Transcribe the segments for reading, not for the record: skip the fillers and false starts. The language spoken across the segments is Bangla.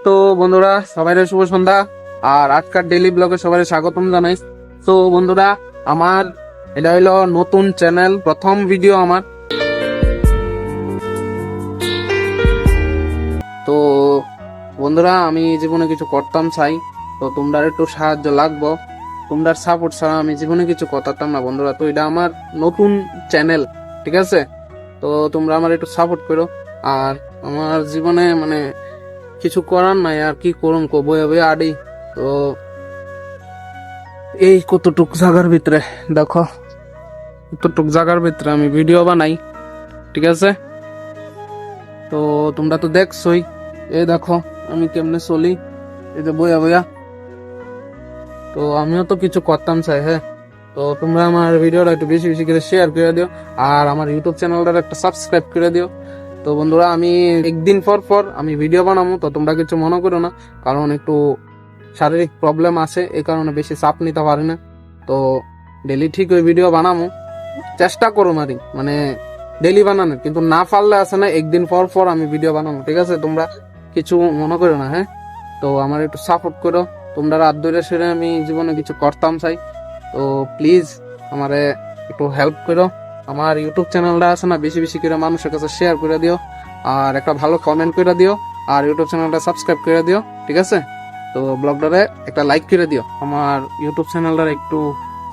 তো বন্ধুরা সবাই শুভ সন্ধ্যা। আর আজকাল ডেইলি ব্লগে সবাই স্বাগতম জানাই। তো বন্ধুরা আমার এটা হইলো নতুন চ্যানেল, প্রথম ভিডিও আমার। তো বন্ধুরা আমি জীবনে কিছু করতাম চাই, তো তোমরা একটু সাহায্য লাগবো। তোমরা সাপোর্ট ছাড়া আমি জীবনে কিছু করতাম না বন্ধুরা। তো এটা আমার নতুন চ্যানেল, ঠিক আছে? তো তোমরা আমার একটু সাপোর্ট করো। আর আমার জীবনে মানে কিছু করার নাই, আর কি করুম বয়ে বয়ে আডি। তো এই কতটুক জায়গার ভিতরে দেখো, কতটুক জায়গার ভিতরে আমি ভিডিও বানাই, ঠিক আছে? তো তোমরা তো দেখছোই, এই দেখো আমি কেমনে চলি, এই যে বইয়া বইয়া। তো আমিও তো কিছু করতাম চাই, হ্যাঁ। তো তোমরা আমার ভিডিওটা একটু বেশি বেশি করে শেয়ার করে দিও, আর আমার ইউটিউব চ্যানেলটা একটা সাবস্ক্রাইব করে দিও। তো বন্ধুরা আমি একদিন পর পর আমি ভিডিও বানাবো, তো তোমরা কিছু মনে করো না, কারণ একটু শারীরিক প্রবলেম আছে, এই কারণে বেশি চাপ নিতে পারি না। তো ডেলি ঠিক ওই ভিডিও বানাবো, চেষ্টা করো মারি মানে ডেলি বানানোর, কিন্তু না পারলে আছে না একদিন পর পর আমি ভিডিও বানাবো, ঠিক আছে? তোমরা কিছু মনে করো না, হ্যাঁ। তো আমার একটু সাপোর্ট করো, তোমরা রাত ধরে সেরে আমি জীবনে কিছু করতাম চাই। তো প্লিজ আমারে একটু হেল্প করো। আমার ইউটিউব চ্যানেলটা আছে না, বেশি বেশি করে মানুষের কাছে শেয়ার করে দিও, আর একটা ভালো কমেন্ট করে দিও, আর ইউটিউব চ্যানেলটা সাবস্ক্রাইব করে দিও, ঠিক আছে? তো ব্লগটারে একটা লাইক করে দিও, আমার ইউটিউব চ্যানেলটা একটু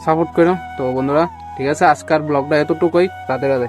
সাপোর্ট করো। তো বন্ধুরা ঠিক আছে, আজকের ব্লগটা এতটুকুই, রাধে রাধে।